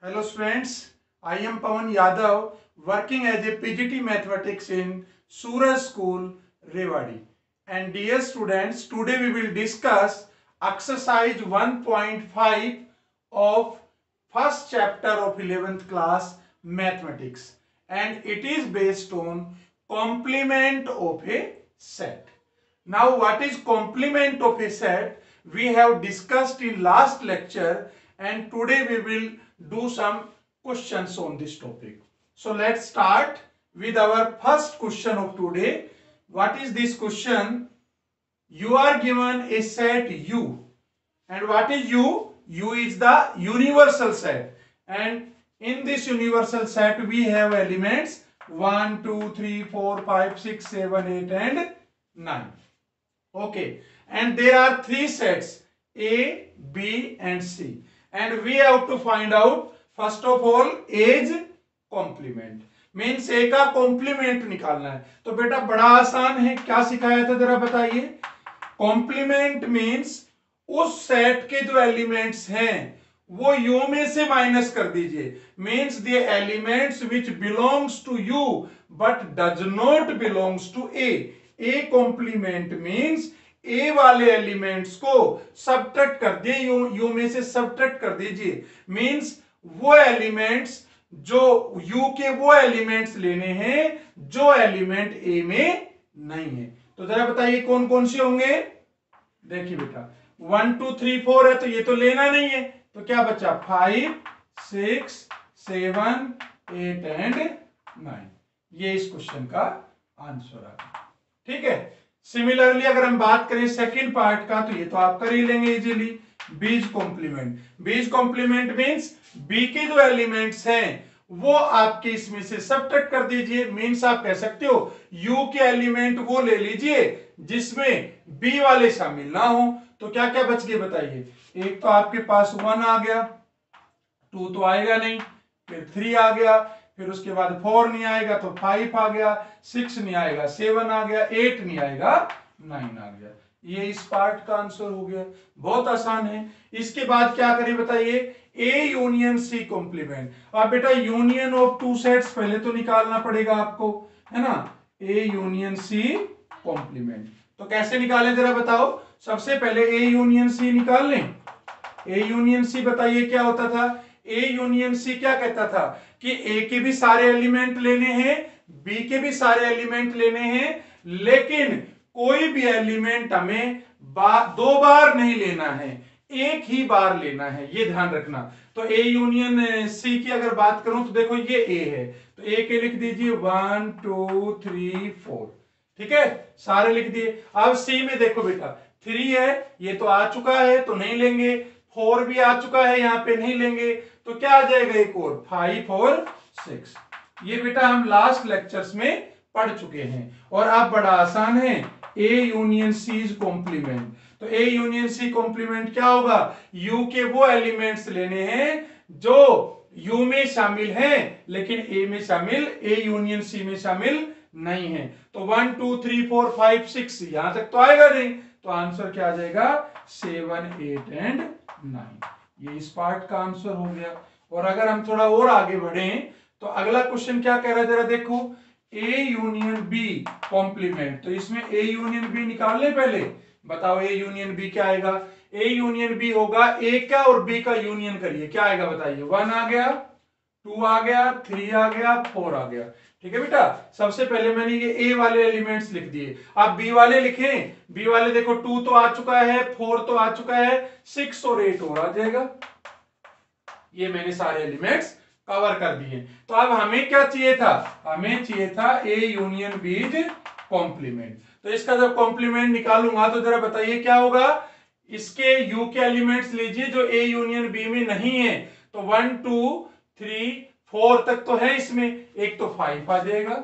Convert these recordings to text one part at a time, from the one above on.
Hello students, I am Pawan Yadav working as a PGT Mathematics in Suraj School, Rewari. And dear students, today we will discuss exercise 1.5 of first chapter of 11th class Mathematics, and it is based on complement of a set. Now what is complement of a set? We have discussed in last lecture, and today we will do some questions on this topic. So let's start with our first question of today. What is this question? You are given a set U, and what is U? U is the universal set, and in this universal set we have elements 1, 2, 3, 4, 5, 6, 7, 8 and 9. Okay, and there are three sets A, B and C, and we have to find out first of all A's complement, means A का complement निकालना है। तो बेटा बड़ा आसान है, क्या सिखाया था जरा बताइए। कॉम्प्लीमेंट मीन्स उस सेट के जो एलिमेंट्स हैं वो यू में से माइनस कर दीजिए, means the elements which belongs to U but does not belongs to A. A complement means A वाले एलिमेंट्स को सबट्रैक्ट कर दिए, यू में से सबट्रैक्ट कर दीजिए, मीन्स वो एलिमेंट्स जो यू के वो एलिमेंट्स लेने हैं जो एलिमेंट ए में नहीं है। तो जरा बताइए कौन कौन से होंगे। देखिए बेटा 1 2 3 4 है तो ये तो लेना नहीं है, तो क्या बचा 5 6 7 8 एंड 9। ये इस क्वेश्चन का आंसर है, ठीक है। सिमिलरली अगर हम बात करें सेकंड पार्ट का, तो ये तो आप कर ही लेंगे इजीली। बीज कॉम्प्लीमेंट, बीज कॉम्प्लीमेंट मींस बी के जो एलिमेंट्स हैं वो आपके इसमें से सबट्रैक्ट कर दीजिए, मींस आप कह सकते हो यू के एलिमेंट वो ले लीजिए जिसमें बी वाले शामिल ना हो। तो क्या क्या बच गए बताइए। एक तो आपके पास 1 आ गया, 2 तो आएगा नहीं, फिर 3 आ गया, फिर उसके बाद 4 नहीं आएगा तो 5 आ गया, 6 नहीं आएगा 7 आ गया, 8 नहीं आएगा 9 आ गया। ये इस पार्ट का आंसर हो गया, बहुत आसान है। इसके बाद क्या करें बताइए। A union C complement. अब बेटा यूनियन ऑफ टू सेट्स पहले तो निकालना पड़ेगा आपको, है ना। ए यूनियन सी कॉम्प्लीमेंट तो कैसे निकालें जरा बताओ। सबसे पहले ए यूनियन सी निकाल लें। ए यूनियन सी बताइए क्या होता था। ए यूनियन सी क्या कहता था कि ए के भी सारे एलिमेंट लेने हैं, बी के भी सारे एलिमेंट लेने हैं, लेकिन कोई भी एलिमेंट हमें दो बार नहीं लेना है, एक ही बार लेना है, ये ध्यान रखना। तो ए यूनियन सी की अगर बात करूं तो देखो ये ए है, तो ए के लिख दीजिए 1 2 3 4, ठीक है, सारे लिख दिए। अब सी में देखो बेटा 3 है, ये तो आ चुका है तो नहीं लेंगे, 4 भी आ चुका है यहाँ पे नहीं लेंगे, तो क्या आ जाएगा एक और 5 और 6। ये बेटा हम लास्ट लेक्चर्स में पढ़ चुके हैं। और अब बड़ा आसान है, A union C is complement. तो ए यूनियन सी कॉम्प्लीमेंट क्या होगा, यू के वो एलिमेंट्स लेने हैं जो यू में शामिल हैं लेकिन ए में शामिल, ए यूनियन सी में शामिल नहीं है। तो 1 2 3 4 5 6 यहां तक तो आएगा नहीं, तो आंसर क्या आ जाएगा 7 8 एंड 9। ये इस पार्ट का आंसर हो गया। और अगर हम थोड़ा और आगे बढ़े तो अगला क्वेश्चन क्या कह रहा है जरा देखो। ए यूनियन बी कॉम्प्लीमेंट, तो इसमें ए यूनियन बी निकाल ले पहले। बताओ ए यूनियन बी क्या आएगा। ए यूनियन बी होगा ए का और बी का यूनियन करिए, क्या आएगा बताइए। 1 आ गया, 2 आ गया, 3 आ गया, 4 आ गया, ठीक है बेटा। सबसे पहले मैंने ये ए वाले एलिमेंट्स लिख दिए, अब बी वाले लिखें। बी वाले देखो 2 तो आ चुका है, 4 तो आ चुका है, 6 और 8 और आ जाएगा। ये मैंने सारे एलिमेंट्स कवर कर दिए। तो अब हमें क्या चाहिए था, हमें चाहिए था A union B is complement. तो इसका जब कॉम्प्लीमेंट निकालूंगा तो जरा बताइए क्या होगा। इसके यू के एलिमेंट्स लीजिए जो ए यूनियन बी में नहीं है, तो 1 2 3 4 तक तो है इसमें, एक तो 5 आ जाएगा,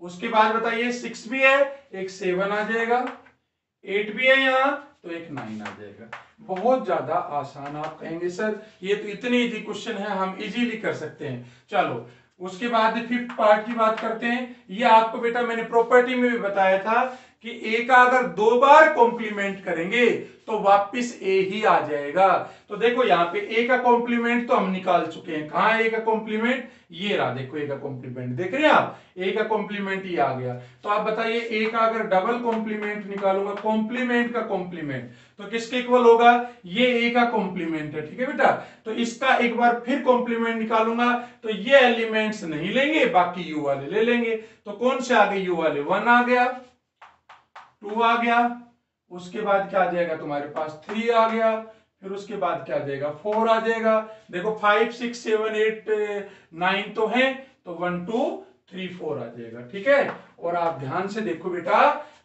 उसके बाद बताइए 6 भी है, एक 7 आ जाएगा, 8 भी है यहाँ तो एक 9 आ जाएगा। बहुत ज्यादा आसान। आप कहेंगे सर ये तो इतने इजी क्वेश्चन है, हम इजीली कर सकते हैं। चलो उसके बाद फिफ्थ पार्ट की बात करते हैं। ये आपको बेटा मैंने प्रॉपर्टी में भी बताया था कि ए का अगर 2 बार कॉम्प्लीमेंट करेंगे तो वापिस ए ही आ जाएगा। तो देखो यहाँ पे ए का कॉम्प्लीमेंट तो हम निकाल चुके हैं। कहाँ है ए का कॉम्प्लीमेंट? ये रहा, देखो ए का कॉम्प्लीमेंट देख रहे हैं आप, ए का कॉम्प्लीमेंट ये आ गया। तो आप बताइए ए का अगर डबल कॉम्प्लीमेंट निकालूंगा, कॉम्प्लीमेंट का कॉम्प्लीमेंट, तो किसके इक्वल होगा? ये ए का कॉम्प्लीमेंट है, ठीक है बेटा। तो इसका एक बार फिर कॉम्प्लीमेंट निकालूंगा तो ये एलिमेंट्स नहीं लेंगे, बाकी यू वाले ले लेंगे। तो कौन से आ गए? यू वाले 1 आ गया, 2 आ गया, उसके बाद क्या आ जाएगा तुम्हारे पास? 3 आ गया, फिर उसके बाद क्या आ जाएगा? 4 आ जाएगा। देखो 5 6 7 8 9 तो है, तो 1 2 3 4 आ जाएगा, ठीक है। और आप ध्यान से देखो बेटा,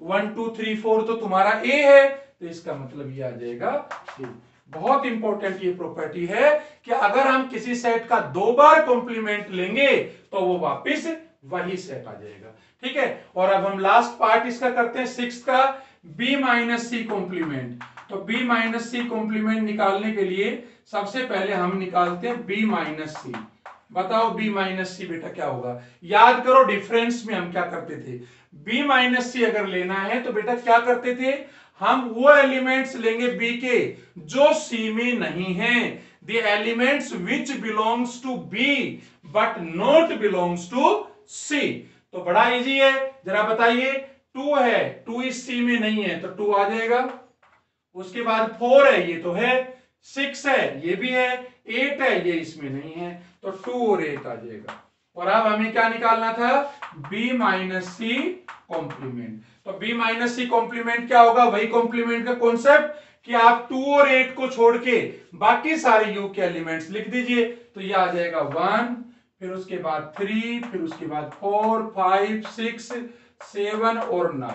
1 2 3 4 तो तुम्हारा ए है, तो इसका मतलब ये आ जाएगा ए। बहुत इंपॉर्टेंट ये प्रॉपर्टी है कि अगर हम किसी सेट का 2 बार कॉम्प्लीमेंट लेंगे तो वो वापिस वही सेट आ जाएगा, ठीक है। और अब हम लास्ट पार्ट इसका करते हैं, 6 का b माइनस सी कॉम्प्लीमेंट। तो b माइनस सी कॉम्प्लीमेंट निकालने के लिए सबसे पहले हम निकालते हैं b माइनस सी। बताओ b माइनस सी बेटा क्या होगा? याद करो डिफरेंस में हम क्या करते थे, b माइनस सी अगर लेना है तो बेटा क्या करते थे, हम वो एलिमेंट्स लेंगे b के जो c में नहीं है, the elements which belongs to b but not belongs to c। तो बड़ा इजी है, जरा बताइए, 2 है, 2 इस सी में नहीं है तो 2 आ जाएगा। उसके बाद 4 है, ये तो है, 6 है, ये भी है, 8 है, ये इसमें नहीं है, तो 2 और 8 आ जाएगा। और अब हमें क्या निकालना था? b minus C complement. तो b माइनस सी कॉम्प्लीमेंट क्या होगा? वही कॉम्प्लीमेंट का कॉन्सेप्ट कि आप 2 और 8 को छोड़ के बाकी सारे u के एलिमेंट्स लिख दीजिए। तो ये आ जाएगा 1, फिर उसके बाद 3, फिर उसके बाद 4 5 6 7 और 9।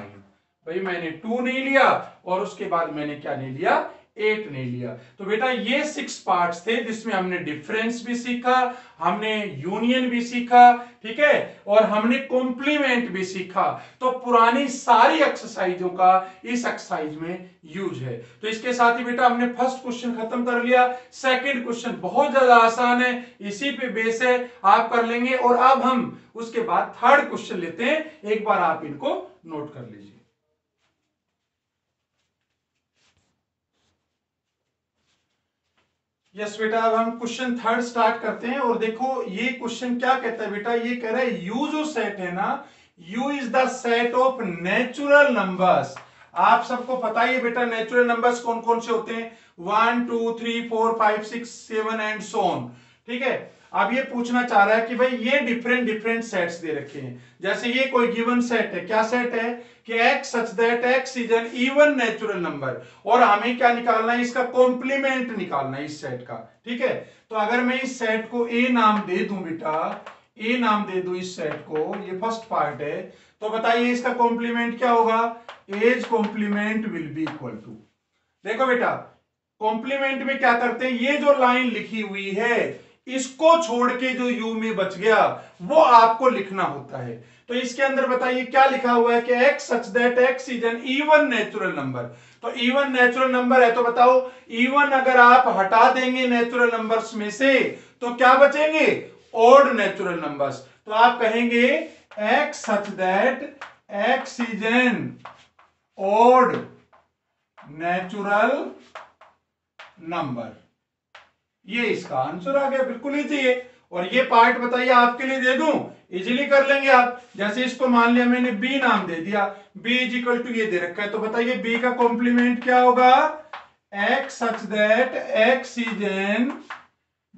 भाई मैंने 2 नहीं लिया और उसके बाद मैंने क्या नहीं लिया? 8 नहीं लिया। तो बेटा ये 6 पार्ट्स थे जिसमें हमने डिफरेंस भी सीखा, हमने यूनियन भी सीखा, ठीक है, और हमने कॉम्प्लीमेंट भी सीखा। तो पुरानी सारी एक्सरसाइजों का इस एक्सरसाइज में यूज है। तो इसके साथ ही बेटा हमने फर्स्ट क्वेश्चन खत्म कर लिया। सेकंड क्वेश्चन बहुत ज्यादा आसान है, इसी पे बेस है, आप कर लेंगे। और अब हम उसके बाद थर्ड क्वेश्चन लेते हैं, एक बार आप इनको नोट कर लीजिए। यस बेटा, अब हम क्वेश्चन थर्ड स्टार्ट करते हैं। और देखो ये क्वेश्चन क्या कहता है बेटा, ये कह रहा है यू जो सेट है ना, you is the set of natural numbers. आप सबको पता ही है बेटा नेचुरल नंबर्स कौन कौन से होते हैं, 1 2 3 4 5 6 7 एंड सो ऑन, ठीक है। अब ये पूछना चाह रहा है कि भाई ये डिफरेंट डिफरेंट सेट्स दे रखे हैं, जैसे ये कोई गिवन सेट है, क्या सेट है कि x such that x is an even natural number, और हमें क्या निकालना है? इसका कॉम्प्लीमेंट निकालना है इस सेट का, ठीक है। तो अगर मैं इस सेट को a नाम दे दूं बेटा, a नाम दे दूं इस सेट को, ये फर्स्ट पार्ट है, तो बताइए इसका कॉम्प्लीमेंट क्या होगा? A's complement will be equal to, देखो बेटा कॉम्प्लीमेंट में क्या करते हैं, ये जो लाइन लिखी हुई है इसको छोड़ के जो u में बच गया वो आपको लिखना होता है। तो इसके अंदर बताइए क्या लिखा हुआ है कि x such that x is an even natural number. तो इवन नेचुरल नंबर है, तो बताओ इवन अगर आप हटा देंगे नेचुरल नंबर्स में से तो क्या बचेंगे? Odd natural numbers. तो आप कहेंगे x such that x is an odd natural number, ये इसका आंसर आ गया, बिल्कुल इजी है। और ये पार्ट बताइए आपके लिए दे दूं, इजीली कर लेंगे आप। जैसे इसको मान लिया मैंने b नाम दे दिया, b इज इक्वल टू ये दे रखा है, तो बताइए b का कॉम्प्लीमेंट क्या होगा? x such that x is an,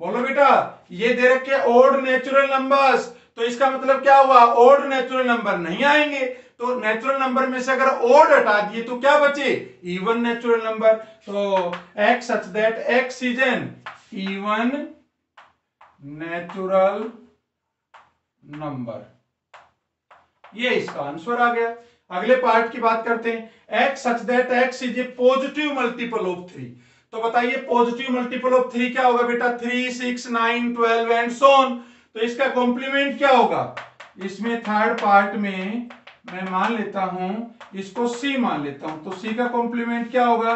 बोलो बेटा, ये दे रखे ऑड नेचुरल नंबर्स, तो इसका मतलब क्या हुआ? ऑड नेचुरल नंबर नहीं आएंगे, तो नेचुरल नंबर में से अगर ऑड हटा दिए तो क्या बचे? Even natural number. तो x such that x is an even natural number, ये इसका आंसर आ गया। अगले पार्ट की बात करते हैं, x such that x is a positive multiple of 3। तो बताइए पॉजिटिव मल्टीपल ऑफ 3 क्या होगा बेटा? 3 6 9 12 एंड सो ऑन। तो इसका कॉम्प्लीमेंट क्या होगा? इसमें थर्ड पार्ट में मैं मान लेता हूं, इसको c मान लेता हूं, तो c का कॉम्प्लीमेंट क्या होगा?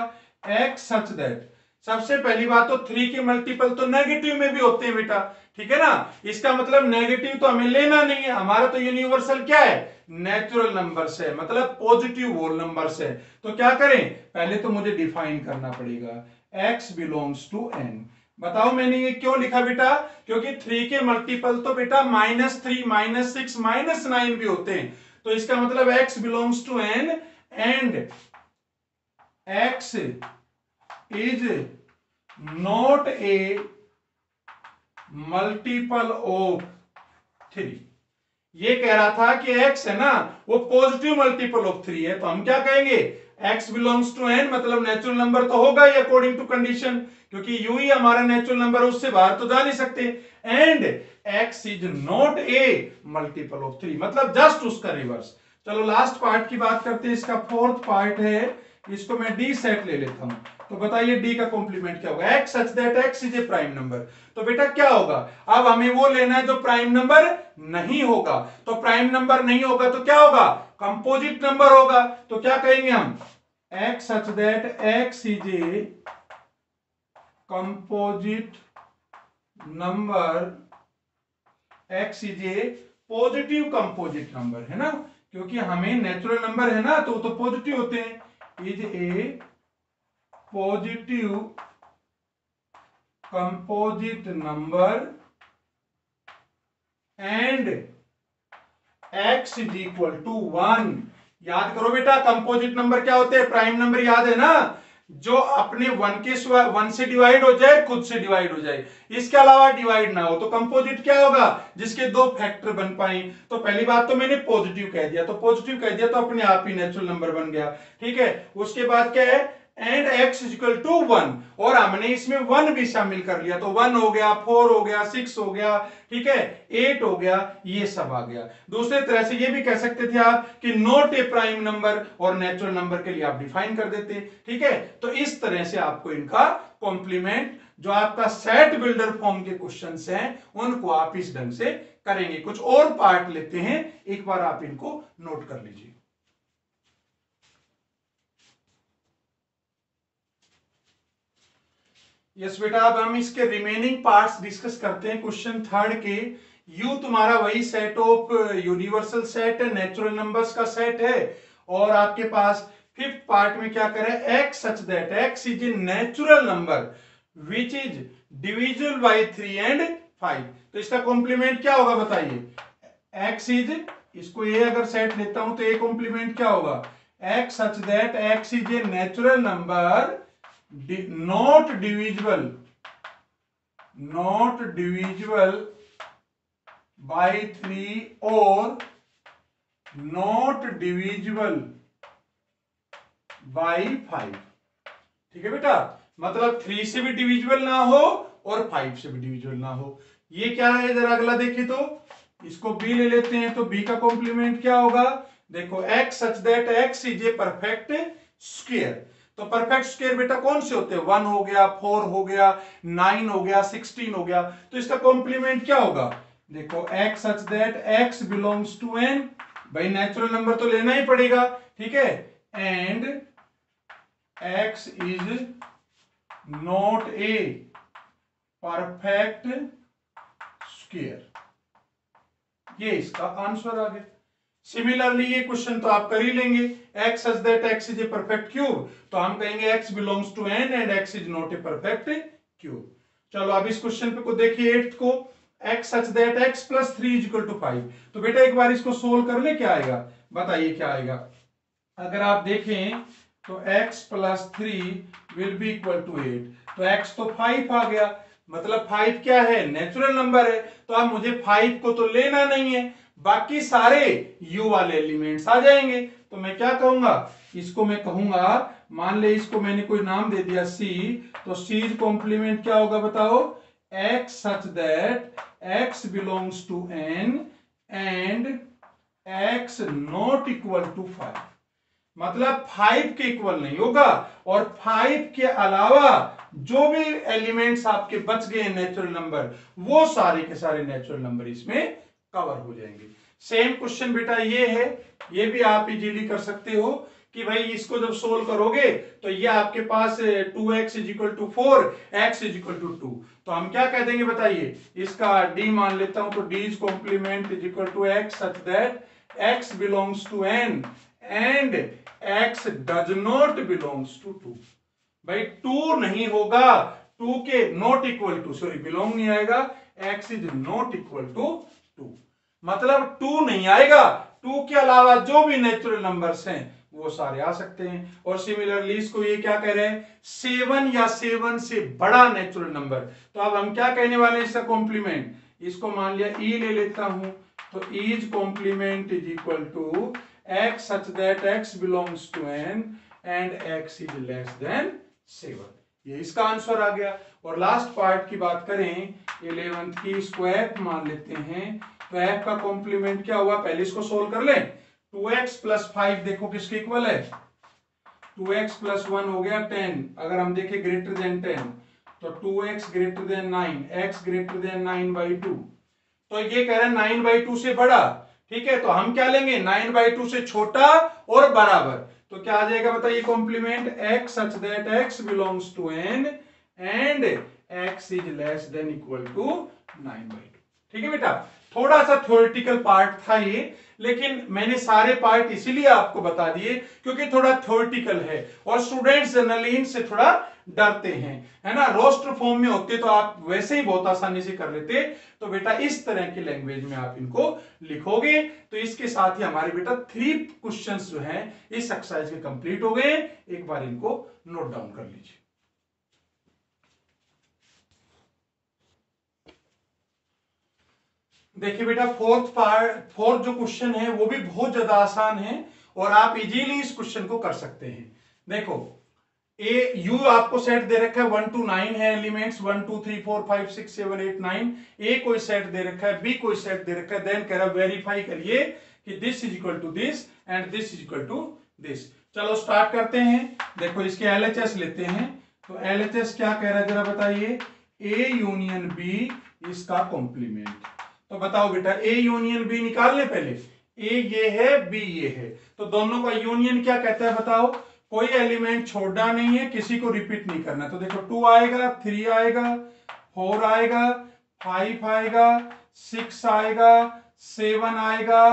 x सच दैट सबसे पहली बात तो 3 के मल्टीपल तो नेगेटिव में भी होते हैं बेटा, ठीक है ना। इसका मतलब नेगेटिव तो हमें लेना नहीं है, हमारा तो यूनिवर्सल क्या है, नेचुरल नंबर्स है, मतलब पॉजिटिव होल नंबर्स है। तो क्या करें, पहले तो मुझे डिफाइन करना पड़ेगा, x बिलोंग्स टू n। बताओ मैंने ये क्यों लिखा बेटा, क्योंकि 3 के मल्टीपल तो बेटा -3, -6, -9 भी होते हैं। तो इसका मतलब x belongs to n and x is not a multiple of 3। ये कह रहा था कि x है ना वो पॉजिटिव मल्टीपल ऑफ 3 है, तो हम क्या कहेंगे, x बिलोंग्स टू n, मतलब नेचुरल नंबर तो होगा ही अकॉर्डिंग टू कंडीशन, क्योंकि यू ही हमारा नेचुरल नंबर, उससे बाहर तो जा नहीं सकते। And x is not a multiple of 3, मतलब जस्ट उसका रिवर्स। चलो लास्ट पार्ट की बात करते हैं, इसका फोर्थ पार्ट है, इसको मैं डी सेट ले लेता हूं। तो बताइए डी का कॉम्प्लीमेंट क्या होगा, x such that x is A prime number. तो बेटा क्या होगा, अब हमें वो लेना है जो प्राइम नंबर नहीं होगा। तो प्राइम नंबर नहीं होगा तो क्या होगा, कंपोजिट नंबर होगा। तो क्या कहेंगे हम, x such that x is a composite number, x is a positive composite number, है ना, क्योंकि हमें नेचुरल नंबर है ना तो पॉजिटिव होते हैं। Is a positive composite number and x is equal to 1। याद करो बेटा, कंपोजिट नंबर क्या होते हैं, प्राइम नंबर याद है ना, जो अपने 1 से डिवाइड हो जाए, खुद से डिवाइड हो जाए, इसके अलावा डिवाइड ना हो। तो कंपोजिट क्या होगा, जिसके दो फैक्टर बन पाए। तो पहली बात तो मैंने पॉजिटिव कह दिया, तो पॉजिटिव कह दिया तो अपने आप ही नेचुरल नंबर बन गया, ठीक है। उसके बाद क्या है, एंड x इक्वल टू 1, और हमने इसमें 1 भी शामिल कर लिया, तो 1 हो गया, 4 हो गया, 6 हो गया, ठीक है, 8 हो गया, ये सब आ गया। दूसरे तरह से ये भी कह सकते थे आप कि नॉट ए प्राइम नंबर, और नेचुरल नंबर के लिए आप डिफाइन कर देते, ठीक है। तो इस तरह से आपको इनका कॉम्प्लीमेंट, जो आपका सेट बिल्डर फॉर्म के क्वेश्चंस हैं, उनको आप इस ढंग से करेंगे। कुछ और पार्ट लेते हैं, एक बार आप इनको नोट कर लीजिए। यस बेटा, अब हम इसके रिमेनिंग पार्ट्स डिस्कस करते हैं। क्वेश्चन थर्ड के, यू तुम्हारा वही सेट ऑफ यूनिवर्सल सेट है, नेचुरल नंबर्स का सेट है, और आपके पास फिफ्थ पार्ट में क्या करें, x such that x is a natural number which is divisible by 3 and 5। तो इसका कॉम्प्लीमेंट क्या होगा बताइए, x इज, इसको a अगर सेट लेता हूं तो a कॉम्प्लीमेंट क्या होगा, x such that x is a natural number not divisible by 3 or not divisible by 5। ठीक है बेटा, मतलब 3 से भी डिविजिबल ना हो और 5 से भी डिविजिबल ना हो। ये क्या है, जरा अगला देखिए, तो इसको b ले लेते हैं, तो b का कॉम्प्लीमेंट क्या होगा, देखो x such that x is a perfect square. तो परफेक्ट स्क्वायर बेटा कौन से होते हैं, 1 हो गया, 4 हो गया, 9 हो गया, 16 हो गया। तो इसका कॉम्प्लीमेंट क्या होगा, देखो x such that x belongs to n, भाई नेचुरल नंबर तो लेना ही पड़ेगा, ठीक है, and x is not a perfect square. ये इसका आंसर आ गया। सिमिलरली ये क्वेश्चन तो आप कर ही लेंगे, x such that x is a perfect cube, तो हम कहेंगे x belongs to n and x is not a perfect cube. चलो अब इस क्वेश्चन पे को देखिए, 8th को, x such that x plus 3 is equal to 5। तो बेटा एक बार इसको सोल्व कर ले, क्या आएगा बताइए, क्या आएगा। अगर आप देखें तो x plus 3 will be equal to 8, तो x तो 5 आ गया, मतलब 5 क्या है, नेचुरल नंबर है। तो अब मुझे 5 को तो लेना नहीं है, बाकी सारे u वाले एलिमेंट्स आ जाएंगे। तो मैं क्या कहूंगा, इसको मैं कहूंगा, मान ले इसको मैंने कोई नाम दे दिया c, तो c कॉम्प्लीमेंट क्या होगा बताओ, x such that x belongs to n and x not equal to 5। मतलब 5 के इक्वल नहीं होगा, और 5 के अलावा जो भी एलिमेंट्स आपके बच गए नेचुरल नंबर, वो सारे के सारे नेचुरल नंबर इसमें कवर हो जाएंगे। सेम क्वेश्चन बेटा ये है, ये भी आप इजीली कर सकते हो कि भाई इसको जब सोल्व करोगे तो ये आपके पास 2x is equal to 4, x is equal to 2, तो हम क्या कह देंगे बताइए, इसका d मान लेता हूं, तो d is complement is equal to x such that x belongs to n and x does not belongs to 2। भाई 2 नहीं होगा, 2 के not equal to, sorry belong नहीं आएगा, x is not equal to 2, मतलब 2 नहीं आएगा, 2 के अलावा जो भी नेचुरल नंबर्स हैं वो सारे आ सकते हैं। और सिमिलरली इसको ये क्या कह रहे हैं, 7 या 7 से बड़ा नेचुरल नंबर, तो अब हम क्या कहने वाले हैं इसका कॉम्प्लीमेंट, इसको मान लिया e ले लेता हूं, तो is complement is equal to x such that x belongs to n and x is less than 7, ये इसका आंसर आ गया। और लास्ट पार्ट की बात करें 11th की, इसको f मान लेते हैं, तो f का कॉम्प्लीमेंट क्या हुआ, पहले इसको सोल्व कर लें, 2x प्लस 5 देखो किसके इक्वल है, 2x प्लस 1 हो गया 10, अगर हम देखें ग्रेटर देन 10 तो 2x greater than 9, x greater than 9/2, तो ये कह रहे हैं 9/2 से बड़ा, ठीक है, तो हम क्या लेंगे 9/2 से छोटा और बराबर, तो क्या आ जाएगा बताइए complement, x such that x belongs to n and x is less than equal to 9/2। ठीक है बेटा, थोड़ा सा थ्योरेटिकल पार्ट था ये, लेकिन मैंने सारे पार्ट इसीलिए आपको बता दिए क्योंकि थोड़ा थ्योरेटिकल है और स्टूडेंट्स जनरली इनसे थोड़ा डरते हैं, है ना, रोस्टर फॉर्म में होते तो आप वैसे ही बहुत आसानी से कर लेते, तो बेटा इस तरह की लैंग्वेज में आप इनको लिखोगे, तो इसके साथ ही हमारे बेटा 3 क्वेश्चंस जो हैं इस एक्सरसाइज के कंप्लीट हो गए, एक बार इनको नोट डाउन कर लीजिए। देखिए बेटा फोर्थ जो क्वेश्चन है वो भी बहुत ज्यादा आसान है और आप इजीली इस क्वेश्चन को कर सकते हैं। देखो यू आपको सेट दे रखा है 1 to 9 है एलिमेंट्स, 1 2 3 4 5 6 7 8 9, ए कोई सेट दे रखा है, बी कोई सेट दे रखा है, देन कह रहा है वेरीफाई करिए कि this is equal to this and this is equal to this. चलो स्टार्ट करते हैं। देखो इसके एलएचएस लेते हैं, तो एलएचएस क्या कह रहा है जरा बताइए, ए यूनियन बी इसका कॉम्प्लीमेंट, तो बताओ बेटा ए यूनियन बी निकाल ले पहले, ए ये है बी ये है, तो दोनों का यूनियन क्या कहता है बताओ, कोई एलिमेंट छोड़ना नहीं है, किसी को रिपीट नहीं करना, तो देखो 2 आएगा, 3 आएगा, 4 आएगा, 5 आएगा, 6 आएगा, 7 आएगा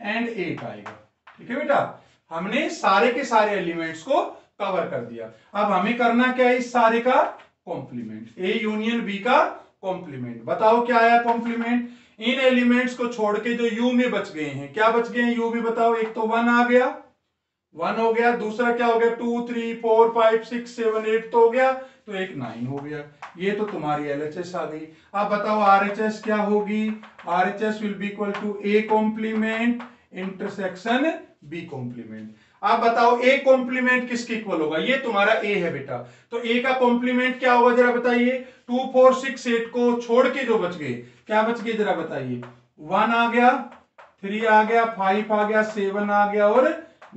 एंड 8 आएगा। ठीक है बेटा, हमने सारे के सारे एलिमेंट्स को कवर कर दिया। अब हमें करना क्या है, इस सारे का कॉम्प्लीमेंट, ए यूनियन बी का कॉम्प्लीमेंट। बताओ क्या आया कॉम्प्लीमेंट, इन एलिमेंट्स को छोड़ के जो यू में बच गए हैं, क्या बच गए हैं यू में बताओ, एक तो 1 आ गया, 1 हो गया, दूसरा क्या हो गया 2 3 4 5 6 7 8 तो हो गया, तो एक 9 हो गया, ये तो तुम्हारी एलएचएस आ गई। अब बताओ आरएचएस क्या होगी, RHS will be equal to A complement intersection B complement. आप बताओ ए कॉम्प्लीमेंट किसके इक्वल होगा, ये तुम्हारा ए है बेटा, तो ए का कॉम्प्लीमेंट क्या होगा जरा बताइए, 2 4 6 8 को छोड़ के जो बच गए, क्या बच गए जरा बताइए, 1 आ गया, 3 आ गया, 5 आ गया, 7 आ गया और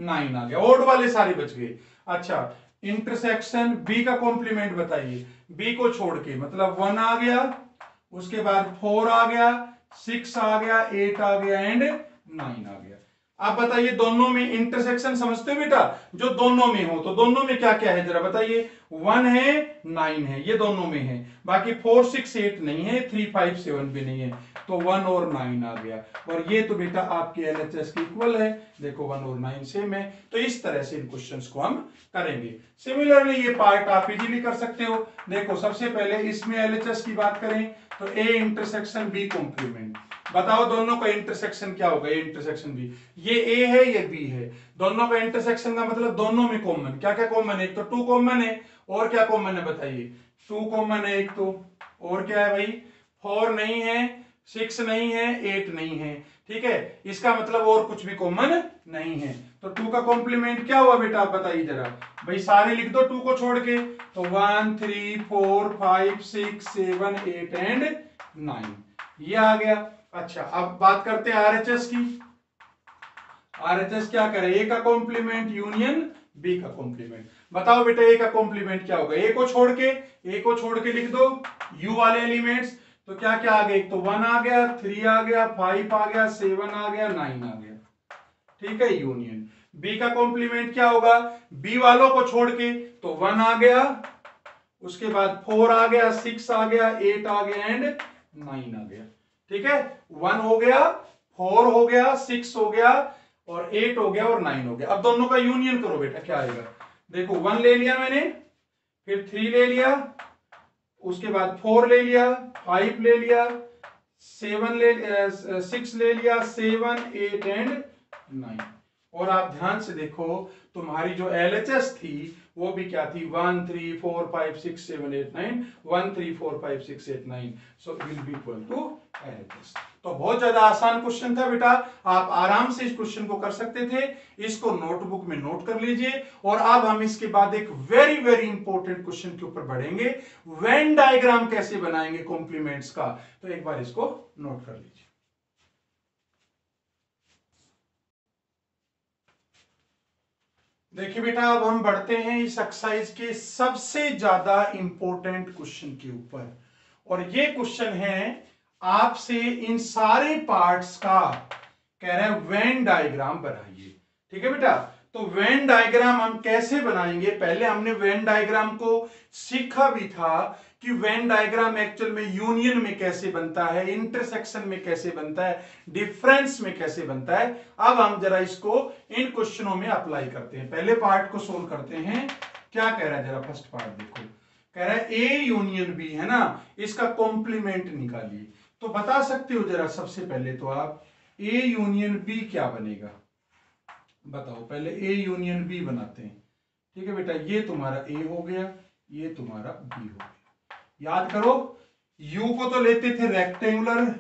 9 आ गया, ओड वाले सारे बच गए। अच्छा इंटरसेक्शन बी का कॉम्प्लीमेंट बताइए, बी को छोड़ के मतलब 1 आ गया, उसके बाद 4 आ गया, 6 आ गया, 8 आ गया एंड 9 आ गया। आप बताइए दोनों में इंटरसेक्शन समझते हो बेटा, जो दोनों में हो, तो दोनों में क्या क्या है जरा बताइए, 1 है 9 है, ये दोनों में है, बाकी 4 6 8 नहीं है, 3 5 7 भी नहीं है, तो 1 और 9 आ गया, और ये तो बेटा आपके एलएचएस की इक्वल है, देखो 1 और 9 सेम है। तो इस तरह से इन क्वेश्चंस को हम करेंगे। सिमिलरली ये पार्ट आप इजीली कर सकते हो। देखो सबसे पहले इसमें एलएचएस की बात करें तो ए इंटरसेक्शन बी कॉम्प्लीमेंट, बताओ दोनों का इंटरसेक्शन क्या होगा, ए इंटरसेक्शन बी, ये ए है ये बी है, दोनों का इंटरसेक्शन का मतलब दोनों में कॉमन, क्या क्या कॉमन है, एक तो 2 कॉमन है, और क्या कॉमन है बताइए, 2 कॉमन है एक तो, और क्या है भाई 4 नहीं है, 6 नहीं है, 8 नहीं है, ठीक है, इसका मतलब और कुछ भी कॉमन नहीं है, तो 2 का कॉम्प्लीमेंट क्या हुआ बेटा आप बताइए जरा, भाई सारे लिख दो 2 को छोड़ के, तो 1 3 4 5 6 7 8 एंड 9 ये आ गया। अच्छा अब बात करते हैं आरएचएस की, आरएचएस क्या करे, ए का कॉम्प्लीमेंट यूनियन बी का कॉम्प्लीमेंट, बताओ बेटा ए का कॉम्प्लीमेंट क्या होगा, ए को छोड़ के लिख दो यू वाले एलिमेंट्स, तो क्या क्या आ गए, एक तो 1 आ गया, 3 आ गया, 5 आ गया, 7 आ गया, 9 आ गया, ठीक है यूनियन। बी का कॉम्प्लीमेंट क्या होगा, बी वालों को छोड़ के, तो 1 आ गया, उसके बाद 4 आ गया, 6 आ गया, 8 आ गया एंड 9 आ गया। ठीक है, 1 हो गया, 4 हो गया, 6 हो गया और 8 हो गया और 9 हो गया। अब दोनों का यूनियन करो बेटा, क्या आएगा, देखो 1 ले लिया मैंने, फिर 3 ले लिया, उसके बाद 4 ले लिया, 5 ले लिया, 6 ले लिया, 7 8 एंड 9। और आप ध्यान से देखो, तुम्हारी जो LHS थी वो भी क्या थी, 1 3 4 5 6 7 8 9, 1 3 4 5 6 8 9, so will be equal to LHS। तो बहुत ज्यादा आसान क्वेश्चन था बेटा, आप आराम से इस क्वेश्चन को कर सकते थे। इसको नोटबुक में नोट कर लीजिए। और अब हम इसके बाद एक वेरी वेरी इंपॉर्टेंट क्वेश्चन के ऊपर बढ़ेंगे, वेन डायग्राम कैसे बनाएंगे कॉम्प्लीमेंट्स का। तो एक बार इसको नोट कर लीजिए। देखिए बेटा, अब हम बढ़ते हैं इस एक्सरसाइज के सबसे ज्यादा इंपॉर्टेंट क्वेश्चन के ऊपर। और ये क्वेश्चन है आपसे इन सारे पार्ट्स का, कह रहे हैं वेन डायग्राम बनाइए। ठीक है बेटा, तो वेन डायग्राम हम कैसे बनाएंगे, पहले हमने वेन डायग्राम को सीखा भी था कि वेन डायग्राम एक्चुअल में यूनियन में कैसे बनता है, इंटरसेक्शन में कैसे बनता है, डिफरेंस में कैसे बनता है। अब हम जरा इसको इन क्वेश्चनों में अप्लाई करते हैं। पहले पार्ट को सोल्व करते हैं। क्या कह रहा है, जरा फर्स्ट पार्ट देखो, कह रहा है ए यूनियन बी, है ना, इसका कॉम्प्लीमेंट निकालिए। तो बता सकते हो जरा, सबसे पहले तो आप ए यूनियन बी क्या बनेगा, बताओ। पहले ए यूनियन बी बनाते हैं। ठीक है बेटा, ये तुम्हारा ए हो गया, ये तुम्हारा बी हो गया। याद करो, यू को तो लेते थे रेक्टेंगुलर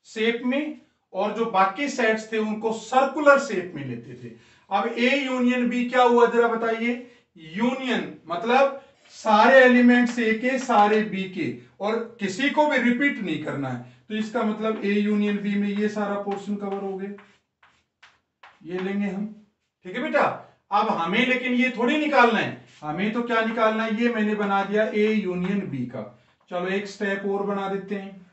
शेप में, और जो बाकी सेट्स थे उनको सर्कुलर शेप में लेते थे। अब ए यूनियन बी क्या हुआ, जरा बताइए। यूनियन मतलब सारे एलिमेंट्स ए के, सारे बी के, और किसी को भी रिपीट नहीं करना है। तो इसका मतलब ए यूनियन बी में ये सारा पोर्शन कवर हो गया, ये लेंगे हम। ठीक है बेटा, अब हमें लेकिन ये थोड़ी निकालना है, हमें तो क्या निकालना है, ये मैंने बना दिया ए यूनियन बी का। चलो एक स्टेप और बना देते हैं।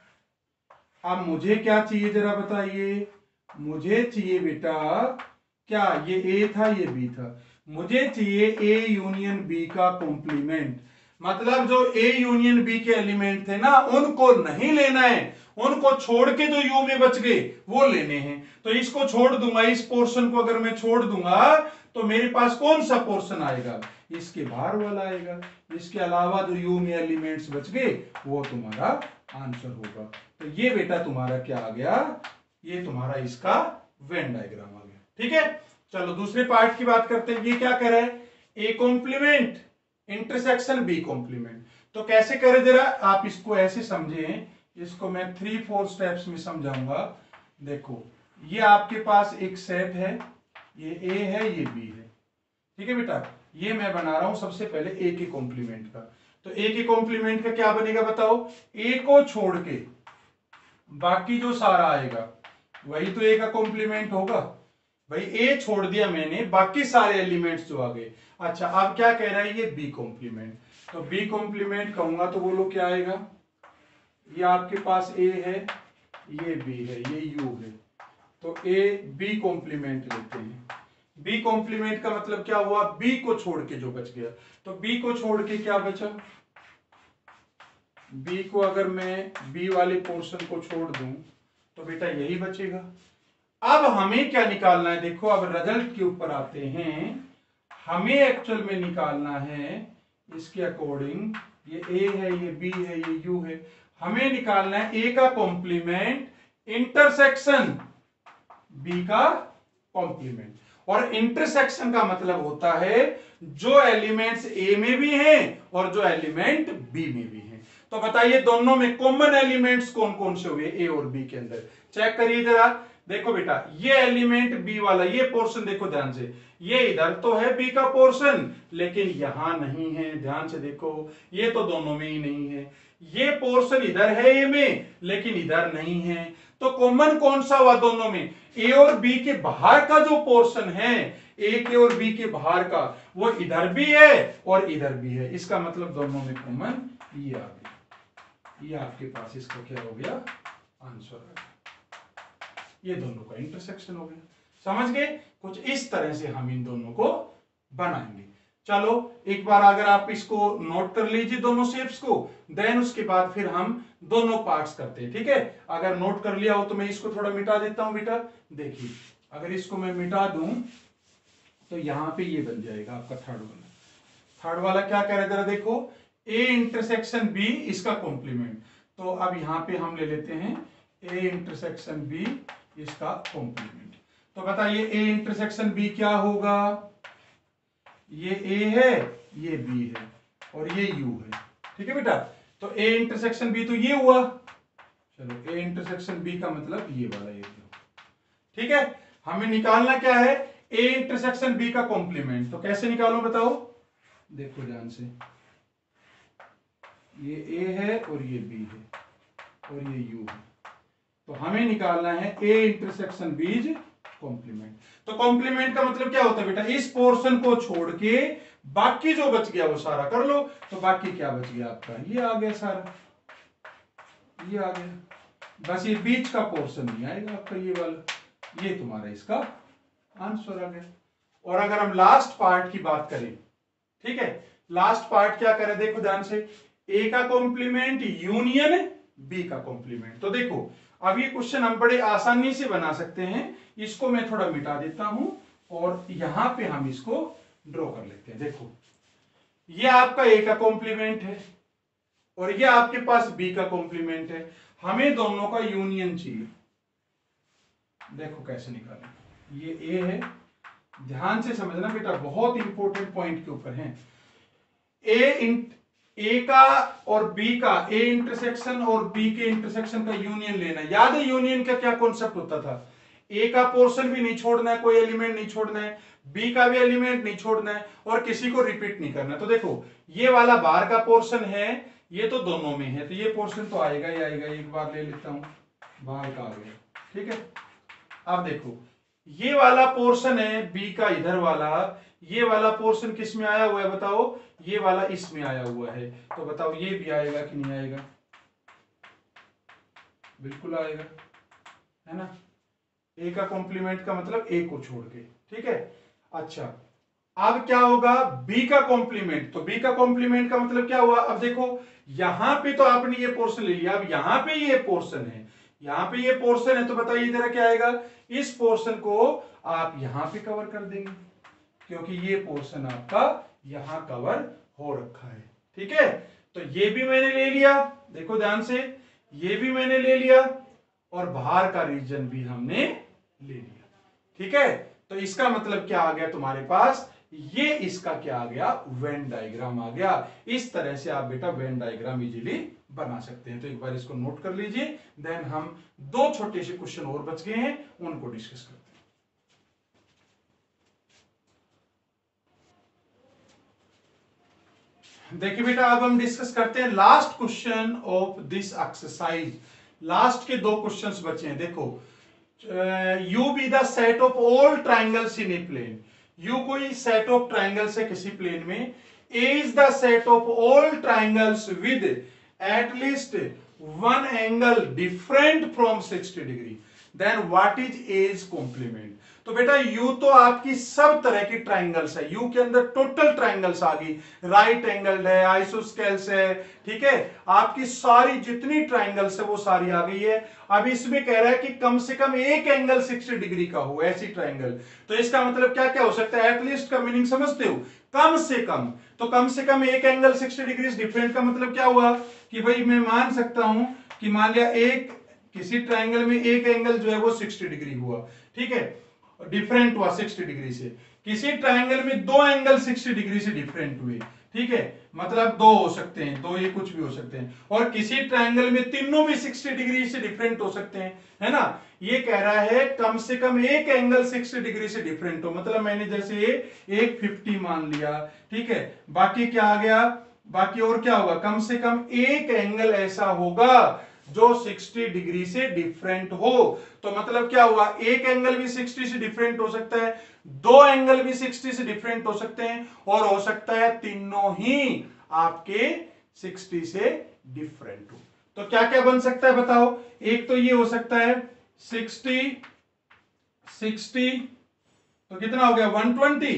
अब मुझे क्या चाहिए जरा बताइए, मुझे चाहिए बेटा, क्या ये ए था ये बी था, मुझे चाहिए ए यूनियन बी का कॉम्प्लीमेंट। मतलब जो ए यूनियन बी के एलिमेंट थे ना, उनको नहीं लेना है, उनको छोड़ के जो यू में बच गए वो लेने हैं। तो इसको छोड़ दूंगा, इस पोर्शन को अगर मैं छोड़ दूंगा तो मेरे पास कौन सा पोर्शन आएगा, इसके बाहर वाला आएगा। इसके अलावा जो यू में एलिमेंट्स बच गए वो तुम्हारा आंसर होगा। तो ये बेटा तुम्हारा क्या आ गया, ये तुम्हारा इसका वेन डायग्राम आ गया। ठीक है, चलो दूसरे पार्ट की बात करते हैं। ये क्या कह रहा है, A complement intersection B complement. तो कैसे करें जरा, आप इसको ऐसे समझें, इसको मैं 3-4 स्टेप्स में समझाऊंगा। देखो, ये आपके पास एक सेट है, ये ए है ये बी है। ठीक है बेटा, ये मैं बना रहा हूं सबसे पहले ए के कॉम्प्लीमेंट का। तो ए के कॉम्प्लीमेंट का क्या बनेगा बताओ, ए को छोड़ के बाकी जो सारा आएगा वही तो ए का कॉम्प्लीमेंट होगा। भाई ए छोड़ दिया मैंने, बाकी सारे एलिमेंट्स जो आ गए। अच्छा, अब क्या कह रहा है, ये बी कॉम्प्लीमेंट। तो बी कॉम्प्लीमेंट कहूंगा तो बोलो क्या आएगा, ये आपके पास ए है, ये बी है, ये यू है। तो ए बी कॉम्प्लीमेंट लेते हैं। बी कॉम्प्लीमेंट का मतलब क्या हुआ, बी को छोड़ के जो बच गया। तो बी को छोड़ के क्या बचा, बी को अगर मैं बी वाले पोर्शन को छोड़ दूं तो बेटा यही बचेगा। अब हमें क्या निकालना है, देखो अब रिजल्ट के ऊपर आते हैं। हमें एक्चुअल में निकालना है इसके अकॉर्डिंग, ये ए है, ये बी है, ये यू है। हमें निकालना है ए का कॉम्प्लीमेंट इंटरसेक्शन बी का कॉम्प्लीमेंट। और इंटरसेक्शन का मतलब होता है जो एलिमेंट्स ए में भी हैं और जो एलिमेंट बी में भी हैं। तो बताइए दोनों में कॉमन एलिमेंट्स कौन कौन से हुए ए और बी के अंदर, चेक करिए जरा। देखो बेटा, ये एलिमेंट बी वाला, ये पोर्शन देखो ध्यान से, ये इधर तो है बी का पोर्शन लेकिन यहां नहीं है। ध्यान से देखो, ये तो दोनों में ही नहीं है। ये पोर्शन इधर है ए में लेकिन इधर नहीं है। तो कॉमन कौन सा हुआ दोनों में, ए और बी के बाहर का जो पोर्शन है, ए के और बी के बाहर का, वो इधर भी है और इधर भी है। इसका मतलब दोनों में कॉमन ये आ गया, ये आपके पास इसका क्या हो गया, आंसर है। ये दोनों का इंटरसेक्शन हो गया। समझ गए? कुछ इस तरह से हम इन दोनों को बनाएंगे। चलो एक बार अगर आप इसको नोट कर लीजिए दोनों शेप्स को, देन उसके बाद फिर हम दोनों पार्ट्स करते हैं, ठीक है? अगर नोट कर लिया हो तो मैं इसको थोड़ा मिटा देता हूं बेटा। देखिए अगर इसको मैं मिटा दूं तो यहां पे ये बन जाएगा आपका थर्ड वाला। थर्ड वाला क्या कह रहा है जरा देखो, ए इंटरसेक्शन बी इसका कॉम्प्लीमेंट। तो अब यहां पे हम ले लेते हैं ए इंटरसेक्शन बी इसका कॉम्प्लीमेंट। तो बताइए ए इंटरसेक्शन बी क्या होगा? ये ए है, ये बी है और ये यू है, ठीक है बेटा? तो ए इंटरसेक्शन बी तो ये हुआ। चलो ए इंटरसेक्शन बी का मतलब ये वाला एरिया, ठीक है? हमें निकालना क्या है? ए इंटरसेक्शन बी का कॉम्प्लीमेंट। तो कैसे निकालो बताओ? देखो ध्यान से, ये ए है और ये बी है और ये यू है। तो हमें निकालना है ए इंटरसेक्शन बीज कॉम्प्लीमेंट। तो कॉम्प्लीमेंट का मतलब क्या होता है बेटा? इस पोर्शन को छोड़ के बाकी जो बच गया वो सारा कर लो। तो बाकी क्या बच गया आपका? ये आ गया सारा, ये आ गया। बस ये बीच का पोर्शन नहीं आएगा आपका, ये वाला। ये तुम्हारा इसका आंसर आ गया। और अगर हम लास्ट पार्ट की बात करें, ठीक है, लास्ट पार्ट क्या करें देखो ध्यान से, ए का कॉम्प्लीमेंट यूनियन बी का कॉम्प्लीमेंट। तो देखो अब ये क्वेश्चन हम बड़े आसानी से बना सकते हैं। इसको मैं थोड़ा मिटा देता हूं और यहां पे हम इसको ड्रॉ कर लेते हैं। देखो ये आपका ए का कॉम्प्लीमेंट है और ये आपके पास बी का कॉम्प्लीमेंट है। हमें दोनों का यूनियन चाहिए। देखो कैसे निकालें। ये ए है, ध्यान से समझना बेटा, बहुत इंपॉर्टेंट पॉइंट के ऊपर है। ए का और बी का, ए इंटरसेक्शन और बी के इंटरसेक्शन का यूनियन लेना। याद है यूनियन का क्या कॉन्सेप्ट होता था? ए का पोर्शन भी नहीं छोड़ना है, कोई एलिमेंट नहीं छोड़ना है, बी का भी एलिमेंट नहीं छोड़ना है और किसी को रिपीट नहीं करना। तो देखो ये वाला बाहर का पोर्शन है, ये तो दोनों में है, तो ये पोर्शन तो आएगा ही आएगा। एक बार ले लेता हूं, बाहर का आ गया, ठीक है? अब देखो ये वाला पोर्शन है बी का, इधर वाला, ये वाला पोर्शन किस में आया हुआ है बताओ? ये वाला इसमें आया हुआ है। तो बताओ ये भी आएगा कि नहीं आएगा? बिल्कुल आएगा, है ना? ए का कॉम्प्लीमेंट का मतलब ए को छोड़ के, ठीक है? अच्छा अब क्या होगा? बी का कॉम्प्लीमेंट। तो बी का कॉम्प्लीमेंट का मतलब क्या हुआ? अब देखो यहां पे तो आपने ये पोर्शन ले लिया, अब यहां पे ये पोर्शन है, यहां पे ये पोर्शन है, तो बताइए इधर क्या आएगा? इस पोर्शन को आप यहां पे कवर कर देंगे क्योंकि ये पोर्शन आपका यहां कवर हो रखा है, ठीक है? तो ये भी मैंने ले लिया, देखो ध्यान से, ये भी मैंने ले लिया और बाहर का रीजन भी हमने ले लिया, ठीक है? तो इसका मतलब क्या आ गया तुम्हारे पास? ये इसका क्या आ गया? वेन डायग्राम आ गया। इस तरह से आप बेटा वेन डायग्राम इजीली बना सकते हैं। तो एक बार इसको नोट कर लीजिए, देन हम दो छोटे से क्वेश्चन और बच गए हैं, उनको डिस्कस करते हैं। देखिए बेटा अब हम डिस्कस करते हैं last question of this exercise. Last के दो क्वेश्चंस बचे हैं। देखो U be the set of all triangles in a plane. U कोई सेट ऑफ ट्राइंगल्स है किसी प्लेन में। A is the set of all triangles with at least one angle different from 60 degree, then what is A's complement. तो बेटा you तो आपकी सब तरह की ट्राइंगल्स है, यू के अंदर टोटल ट्राइंगल्स आ गई, राइट एंगल है, आइसोस्केल्स है, ठीक है? आपकी सारी जितनी ट्राइंगल्स है वो सारी आ गई है। अब इसमें कह रहा है कि कम से कम एक एंगल 60 डिग्री का हो, ऐसी ट्राइंगल। तो इसका मतलब क्या क्या हो सकता है? एटलीस्ट का मीनिंग समझते हो? कम से कम। तो कम से कम एक एंगल 60 डिग्री डिफरेंट का मतलब क्या हुआ? कि भाई मैं मान सकता हूं कि मान लिया एक किसी ट्राइंगल में एक एंगल जो है वो 60 डिग्री हुआ, ठीक है, डिफरेंट हुआ 60 डिग्री से। किसी ट्राइंगल में दो एंगल 60 डिग्री से डिफरेंट हुए, ठीक है, मतलब दो हो सकते हैं, दो ये कुछ भी हो सकते हैं। और किसी ट्राइंगल में तीनों भी 60 डिग्री से डिफरेंट हो सकते हैं, है ना? ये कह रहा है कम से कम एक एंगल 60 डिग्री से डिफरेंट हो। मतलब मैंने जैसे एक 50 मान लिया, ठीक है, बाकी क्या आ गया? बाकी और क्या होगा? कम से कम एक एंगल ऐसा होगा जो 60 डिग्री से डिफरेंट हो। तो मतलब क्या हुआ? एक एंगल भी 60 से डिफरेंट हो सकता है, दो एंगल भी 60 से डिफरेंट हो सकते हैं, और हो सकता है तीनों ही आपके 60 से डिफरेंट हो। तो क्या क्या बन सकता है बताओ? एक तो ये हो सकता है 60 60 तो कितना हो गया 120,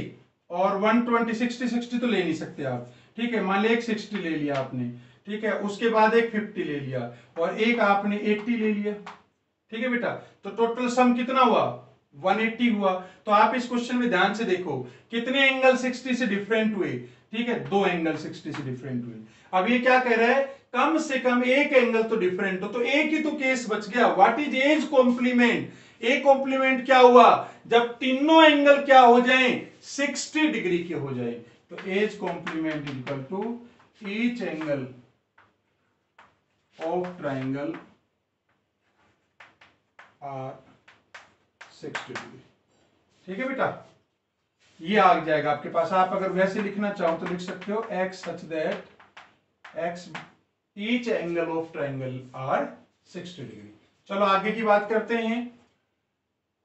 और 120 60 तो ले नहीं सकते आप, ठीक है, मान लिया एक 60 ले लिया आपने, ठीक है, उसके बाद एक 50 ले लिया और एक आपने 80 ले लिया, ठीक है बेटा, तो टोटल सम कितना हुआ 180 हुआ। तो आप इस क्वेश्चन में ध्यान से देखो कितने एंगल 60 से डिफरेंट हुए, ठीक है, दो एंगल 60 से डिफरेंट हुए। अब ये क्या कह रहा है, कम से कम एक एंगल तो डिफरेंट हो, तो एक ही तो केस बच गया, what is A's complement. A complement क्या हुआ, जब तीनों एंगल क्या हो जाएं 60 डिग्री के हो जाए, तो A's complement equal to each angle of triangle are 60 degree, ठीक है बेटा, ये आ जाएगा आपके पास। आप अगर वैसे लिखना चाहो तो लिख सकते हो x such that x each angle of triangle are 60 degree. चलो आगे की बात करते हैं।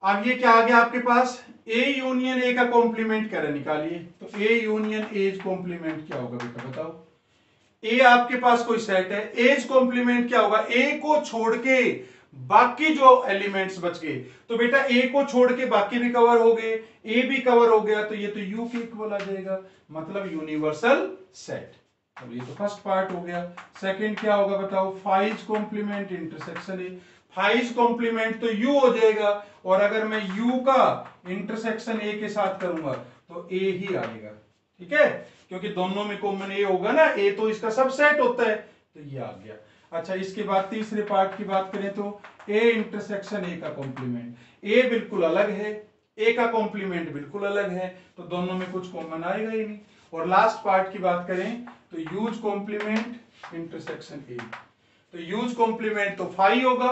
अब ये क्या आ गया आपके पास, A यूनियन A का कॉम्प्लीमेंट करें निकालिए, तो A यूनियन एज कॉम्प्लीमेंट क्या होगा बेटा बताओ। A आपके पास कोई सेट है, एज कॉम्प्लीमेंट क्या होगा, A को छोड़ के बाकी जो एलिमेंट्स बच गए, तो बेटा A को छोड़ के बाकी भी कवर हो गए, A भी कवर हो गया, तो ये तो U के इक्वल आ जाएगा, मतलब यूनिवर्सल सेट। अब ये तो फर्स्ट पार्ट हो गया। सेकंड क्या होगा बताओ, फाइज complement intersection A, Faez complement तो U हो जाएगा, और अगर मैं U का इंटरसेक्शन A के साथ करूंगा तो A ही आएगा, ठीक है, क्योंकि दोनों में कॉमन A होगा ना, A तो इसका सबसेट होता है, तो ये आ गया। अच्छा इसके बाद तीसरे पार्ट की बात करें तो A इंटरसेक्शन A का कॉम्प्लीमेंट, A बिल्कुल अलग है, A का कॉम्प्लीमेंट बिल्कुल अलग है, तो दोनों में कुछ कॉमन आएगा ही नहीं। और लास्ट पार्ट की बात करें तो यूज कॉम्प्लीमेंट इंटरसेक्शन A, तो यूज कॉम्प्लीमेंट तो 5 होगा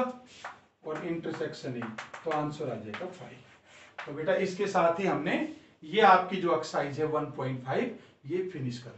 और इंटरसेक्शन A, तो आंसर आ जाएगा 5। तो बेटा इसके साथ ही हमने ये आपकी जो एक्सरसाइज है 1.5 ये फिनिश कर